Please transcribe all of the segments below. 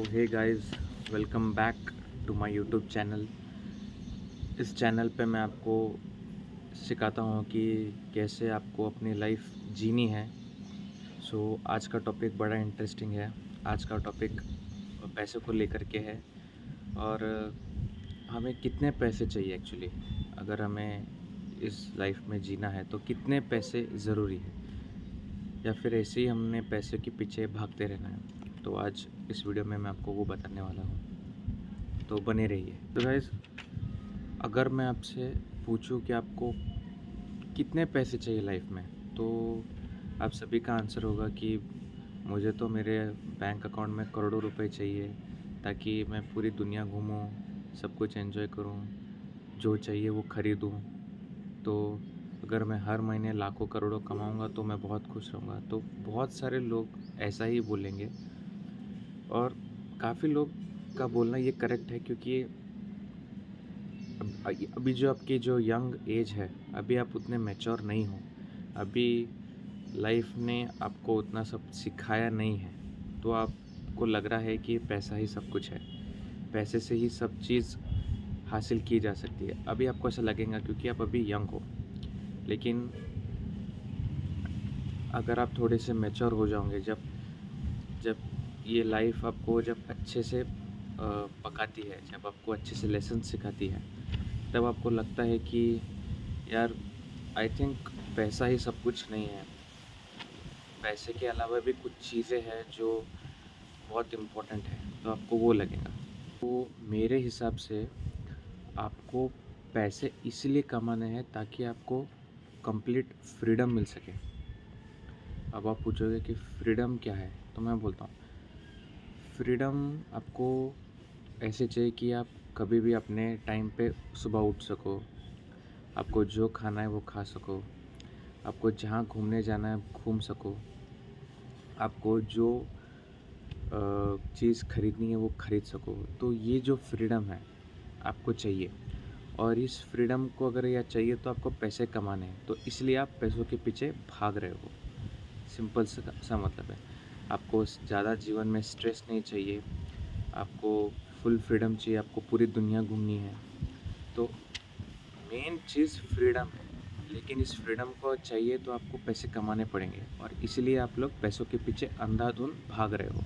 Hey guys, welcome back to my YouTube channel. इस channel पे मैं आपको सिखाता हूँ कि कैसे आपको अपनी लाइफ जीनी है। आज का टॉपिक बड़ा इंटरेस्टिंग है। आज का टॉपिक पैसे को लेकर के है और हमें कितने पैसे चाहिए एक्चुअली। अगर हमें इस लाइफ में जीना है तो कितने पैसे ज़रूरी है, या फिर ऐसे ही हमने पैसे के पीछे भागते रहना है। तो आज इस वीडियो में मैं आपको वो बताने वाला हूँ, तो बने रहिए। तो गाइस, अगर मैं आपसे पूछूं कि आपको कितने पैसे चाहिए लाइफ में, तो आप सभी का आंसर होगा कि मुझे तो मेरे बैंक अकाउंट में करोड़ों रुपए चाहिए ताकि मैं पूरी दुनिया घूमूं, सब कुछ एंजॉय करूं, जो चाहिए वो ख़रीदूं। तो अगर मैं हर महीने लाखों करोड़ों कमाऊंगा तो मैं बहुत खुश रहूँगा। तो बहुत सारे लोग ऐसा ही बोलेंगे और काफ़ी लोग का बोलना ये करेक्ट है, क्योंकि अभी जो आपकी जो यंग एज है, अभी आप उतने मैच्योर नहीं हो। अभी लाइफ ने आपको उतना सब सिखाया नहीं है, तो आपको लग रहा है कि पैसा ही सब कुछ है, पैसे से ही सब चीज़ हासिल की जा सकती है। अभी आपको ऐसा लगेगा क्योंकि आप अभी यंग हो, लेकिन अगर आप थोड़े से मैच्योर हो जाओगे, जब जब ये लाइफ आपको जब अच्छे से पकाती है, जब आपको अच्छे से लेसन सिखाती है, तब आपको लगता है कि यार, आई थिंक पैसा ही सब कुछ नहीं है। पैसे के अलावा भी कुछ चीज़ें हैं जो बहुत इम्पोर्टेंट है, तो आपको वो लगेगा। तो मेरे हिसाब से आपको पैसे इसलिए कमाने हैं ताकि आपको कंप्लीट फ्रीडम मिल सके। अब आप पूछोगे कि फ्रीडम क्या है, तो मैं बोलता हूँ फ्रीडम आपको ऐसे चाहिए कि आप कभी भी अपने टाइम पे सुबह उठ सको, आपको जो खाना है वो खा सको, आपको जहाँ घूमने जाना है घूम सको, आपको जो चीज़ खरीदनी है वो खरीद सको। तो ये जो फ्रीडम है आपको चाहिए, और इस फ्रीडम को अगर यह चाहिए तो आपको पैसे कमाने हैं, तो इसलिए आप पैसों के पीछे भाग रहे हो। सिंपल सा मतलब है। आपको ज़्यादा जीवन में स्ट्रेस नहीं चाहिए, आपको फुल फ्रीडम चाहिए, आपको पूरी दुनिया घूमनी है। तो मेन चीज़ फ्रीडम है, लेकिन इस फ्रीडम को चाहिए तो आपको पैसे कमाने पड़ेंगे, और इसलिए आप लोग पैसों के पीछे अंधाधुंध भाग रहे हो।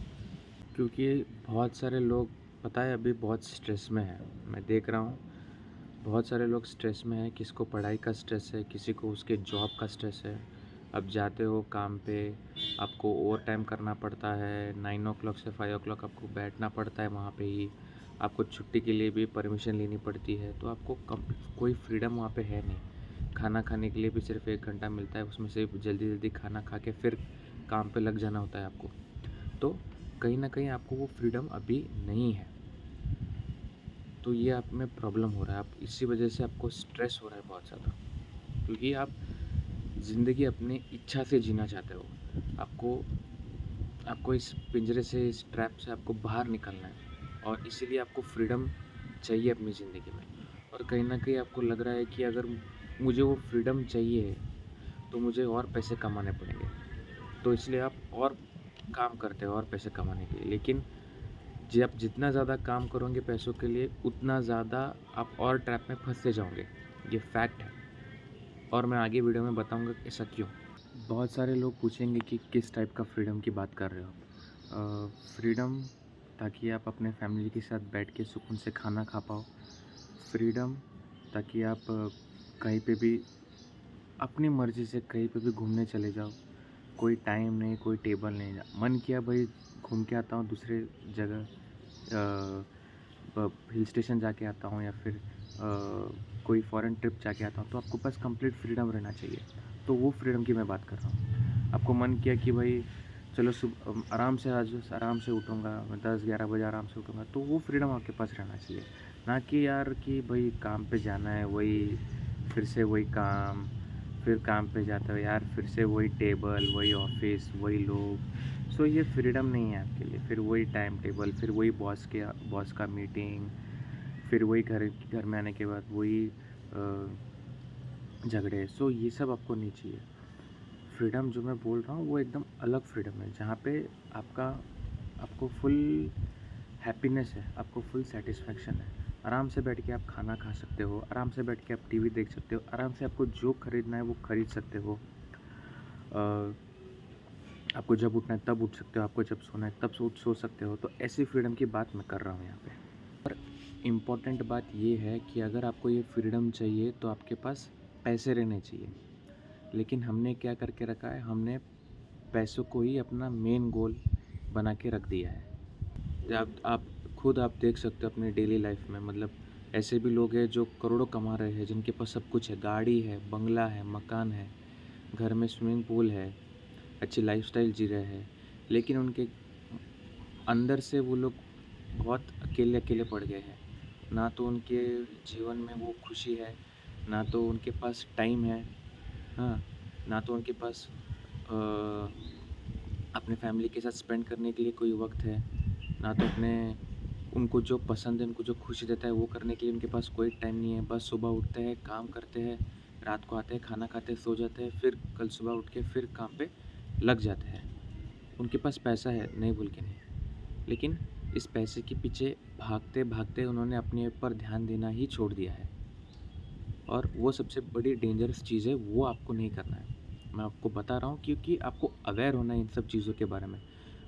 क्योंकि बहुत सारे लोग, पता है, अभी बहुत स्ट्रेस में है। मैं देख रहा हूँ बहुत सारे लोग स्ट्रेस में हैं। किसी को पढ़ाई का स्ट्रेस है, किसी को उसके जॉब का स्ट्रेस है। अब जाते हो काम पे, आपको ओवर टाइम करना पड़ता है, 9 o'clock से 5 o'clock आपको बैठना पड़ता है वहाँ पे ही। आपको छुट्टी के लिए भी परमिशन लेनी पड़ती है, तो आपको कोई फ्रीडम वहाँ पे है नहीं। खाना खाने के लिए भी सिर्फ 1 घंटा मिलता है, उसमें से जल्दी जल्दी खाना खा के फिर काम पे लग जाना होता है आपको। तो कहीं ना कहीं आपको वो फ्रीडम अभी नहीं है। तो ये आप में प्रॉब्लम हो रहा है, आप इसी वजह से आपको स्ट्रेस हो रहा है बहुत ज़्यादा, क्योंकि आप ज़िंदगी अपनी इच्छा से जीना चाहते हो। आपको आपको इस पिंजरे से, इस ट्रैप से आपको बाहर निकलना है, और इसीलिए आपको फ्रीडम चाहिए अपनी ज़िंदगी में। और कहीं ना कहीं आपको लग रहा है कि अगर मुझे वो फ्रीडम चाहिए तो मुझे और पैसे कमाने पड़ेंगे, तो इसलिए आप और काम करते हो और पैसे कमाने के लिए। लेकिन जब जितना ज़्यादा काम करोगे पैसों के लिए, उतना ज़्यादा आप और ट्रैप में फंसते जाओगे। ये फैक्ट है, और मैं आगे वीडियो में बताऊंगा कि ऐसा क्यों। बहुत सारे लोग पूछेंगे कि किस टाइप का फ्रीडम की बात कर रहे हो आप। फ्रीडम ताकि आप अपने फैमिली के साथ बैठ के सुकून से खाना खा पाओ। फ्रीडम ताकि आप कहीं पे भी अपनी मर्ज़ी से कहीं पे भी घूमने चले जाओ। कोई टाइम नहीं, कोई टेबल नहीं, मन किया भाई घूम के आता हूँ दूसरे जगह, हिल स्टेशन जाके आता हूँ, या फिर कोई फॉरेन ट्रिप जाके आता हूँ, तो आपको पास कंप्लीट फ्रीडम रहना चाहिए। तो वो फ्रीडम की मैं बात कर रहा हूँ। आपको मन किया कि भाई चलो सुबह आराम से, आज आराम से उठूँगा, मैं 10-11 बजे आराम से उठूँगा, तो वो फ्रीडम आपके पास रहना चाहिए। ना कि यार कि भाई काम पे जाना है, वही फिर से वही काम, फिर काम पे जाते हो यार, फिर से वही टेबल, वही ऑफिस, वही लोग। ये फ्रीडम नहीं है आपके लिए। फिर वही टाइम टेबल, फिर वही बॉस का मीटिंग, फिर वही घर में आने के बाद वही झगड़े। ये सब आपको नहीं चाहिए। फ्रीडम जो मैं बोल रहा हूँ वो एकदम अलग फ्रीडम है, जहाँ पे आपको फुल हैप्पीनेस है, आपको फुल सेटिस्फैक्शन है। आराम से बैठ के आप खाना खा सकते हो, आराम से बैठ के आप टीवी देख सकते हो, आराम से आपको जो खरीदना है वो खरीद सकते हो। अ, आपको जब उठना है तब उठ सकते हो, आपको जब सोना है तब सो सकते हो। तो ऐसी फ्रीडम की बात मैं कर रहा हूँ यहाँ पे। और इम्पॉर्टेंट बात ये है कि अगर आपको ये फ्रीडम चाहिए तो आपके पास पैसे रहने चाहिए। लेकिन हमने क्या करके रखा है, हमने पैसों को ही अपना मेन गोल बना के रख दिया है। आप खुद आप देख सकते हो अपने डेली लाइफ में, मतलब ऐसे भी लोग हैं जो करोड़ों कमा रहे हैं, जिनके पास सब कुछ है, गाड़ी है, बंगला है, मकान है, घर में स्विमिंग पूल है, अच्छी लाइफस्टाइल जी रहे हैं, लेकिन उनके अंदर से वो लोग बहुत अकेले अकेले पड़ गए हैं। ना तो उनके जीवन में वो खुशी है, ना तो उनके पास टाइम है, हाँ, ना तो उनके पास अपने फैमिली के साथ स्पेंड करने के लिए कोई वक्त है, ना तो अपने उनको जो पसंद है, उनको जो खुशी देता है वो करने के लिए उनके पास कोई टाइम नहीं है। बस सुबह उठते हैं, काम करते हैं, रात को आते हैं, खाना खाते हैं, सो जाते हैं, फिर कल सुबह उठ के फिर काम पे लग जाते हैं। उनके पास पैसा है, नहीं बोल के नहीं, लेकिन इस पैसे के पीछे भागते भागते उन्होंने अपने ऊपर ध्यान देना ही छोड़ दिया है। और वो सबसे बड़ी डेंजरस चीज़ है, वो आपको नहीं करना है। मैं आपको बता रहा हूँ क्योंकि आपको अवेयर होना है इन सब चीज़ों के बारे में।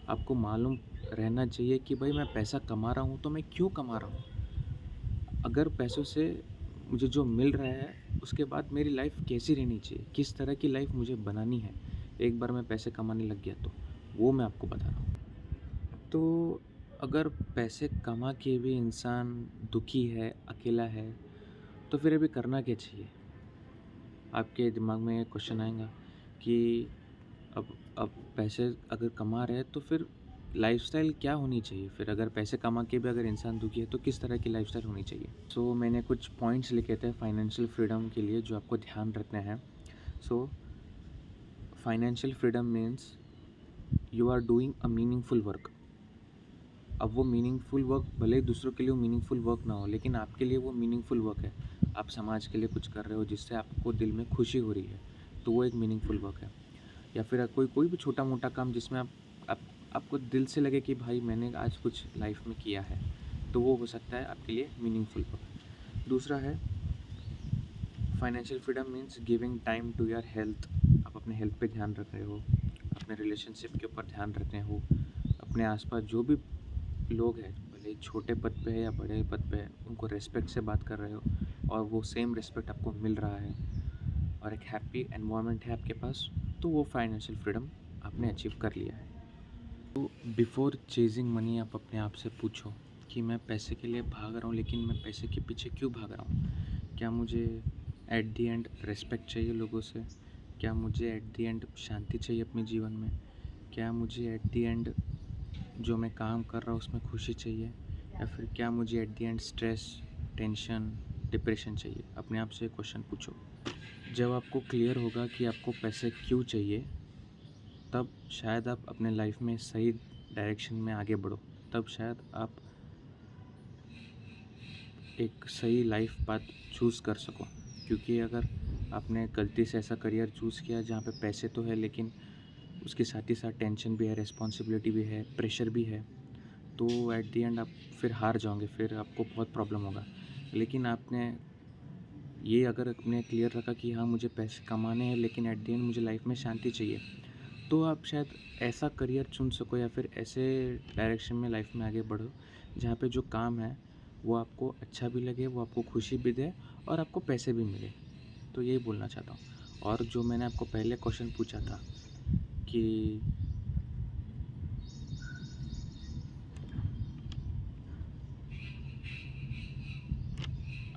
आपको मालूम रहना चाहिए कि भाई मैं पैसा कमा रहा हूँ तो मैं क्यों कमा रहा हूँ? अगर पैसों से मुझे जो मिल रहा है उसके बाद मेरी लाइफ कैसी रहनी चाहिए, किस तरह की लाइफ मुझे बनानी है, एक बार मैं पैसे कमाने लग गया तो वो मैं आपको बता रहा हूँ। तो अगर पैसे कमा के भी इंसान दुखी है, अकेला है, तो फिर अभी करना क्या चाहिए? आपके दिमाग में क्वेश्चन आएगा कि अब पैसे अगर कमा रहे हैं तो फिर लाइफ़स्टाइल क्या होनी चाहिए? फिर अगर पैसे कमा के भी अगर इंसान दुखी है तो किस तरह की लाइफ़स्टाइल होनी चाहिए? सो मैंने कुछ पॉइंट्स लिखे थे फाइनेंशियल फ्रीडम के लिए जो आपको ध्यान रखने हैं। So financial freedom means you are doing a meaningful work. अब वो मीनिंगफुल वर्क भले ही दूसरों के लिए वो मीनिंगफुल वर्क ना हो, लेकिन आपके लिए वो मीनिंगफुल वर्क है। आप समाज के लिए कुछ कर रहे हो जिससे आपको दिल में खुशी हो रही है, तो वो एक मीनिंगफुल वर्क है। या फिर कोई कोई भी छोटा-मोटा काम जिसमें आप आपको दिल से लगे कि भाई मैंने आज कुछ लाइफ में किया है, तो वो हो सकता है आपके लिए मीनिंगफुल वर्क। दूसरा है financial freedom means giving time to your health. आप अपने हेल्थ पे ध्यान रख रहे हो, अपने रिलेशनशिप के ऊपर ध्यान रख रहे हो, अपने आसपास जो भी लोग हैं, भले ही छोटे पद पे है या बड़े पद पे है, उनको रिस्पेक्ट से बात कर रहे हो और वो सेम रिस्पेक्ट आपको मिल रहा है और एक हैप्पी एनवायरनमेंट है आपके पास, तो वो फाइनेंशियल फ्रीडम आपने अचीव कर लिया है। तो बिफोर चेजिंग मनी आप अपने आप से पूछो कि मैं पैसे के लिए भाग रहा हूँ, लेकिन मैं पैसे के पीछे क्यों भाग रहा हूँ? क्या मुझे एट द एंड रिस्पेक्ट चाहिए लोगों से? क्या मुझे एट द एंड शांति चाहिए अपने जीवन में? क्या मुझे एट द एंड जो मैं काम कर रहा हूँ उसमें खुशी चाहिए? या फिर क्या मुझे at the end stress, tension, depression चाहिए? अपने आप से क्वेश्चन पूछो। जब आपको क्लियर होगा कि आपको पैसे क्यों चाहिए, तब शायद आप अपने लाइफ में सही डायरेक्शन में आगे बढ़ो। तब शायद आप एक सही लाइफ पाथ चूज़ कर सको। क्योंकि अगर आपने गलती से ऐसा करियर चूज़ किया जहाँ पे पैसे तो है, लेकिन उसके साथ ही साथ टेंशन भी है, रिस्पॉन्सिबिलिटी भी है, प्रेशर भी है, तो एट द एंड आप फिर हार जाओगे, फिर आपको बहुत प्रॉब्लम होगा। लेकिन आपने ये अगर अपने क्लियर रखा कि हाँ मुझे पैसे कमाने हैं, लेकिन एट द एंड मुझे लाइफ में शांति चाहिए, तो आप शायद ऐसा करियर चुन सको या फिर ऐसे डायरेक्शन में लाइफ में आगे बढ़ो जहाँ पे जो काम है वो आपको अच्छा भी लगे, वो आपको खुशी भी दे और आपको पैसे भी मिले। तो यही बोलना चाहता हूँ। और जो मैंने आपको पहले क्वेश्चन पूछा था कि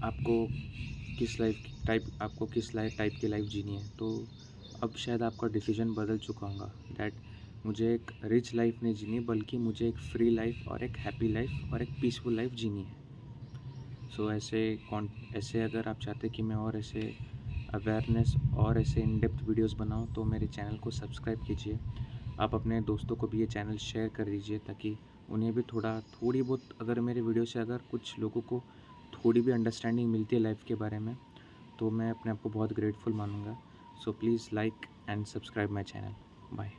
आपको किस लाइफ टाइप की लाइफ जीनी है, तो अब शायद आपका डिसीजन बदल चुका होगा दैट मुझे एक रिच लाइफ नहीं जीनी, बल्कि मुझे एक फ्री लाइफ और एक हैप्पी लाइफ और एक पीसफुल लाइफ जीनी है। सो ऐसे अगर आप चाहते कि मैं और ऐसे अवेयरनेस और ऐसे इन डेप्थ वीडियोस बनाऊं, तो मेरे चैनल को सब्सक्राइब कीजिए। आप अपने दोस्तों को भी ये चैनल शेयर कर दीजिए ताकि उन्हें भी थोड़ी बहुत अगर मेरे वीडियो से अगर कुछ लोगों को थोड़ी भी अंडरस्टैंडिंग मिलती है लाइफ के बारे में, तो मैं अपने आप को बहुत ग्रेटफुल मानूंगा। So please like and subscribe my channel. Bye.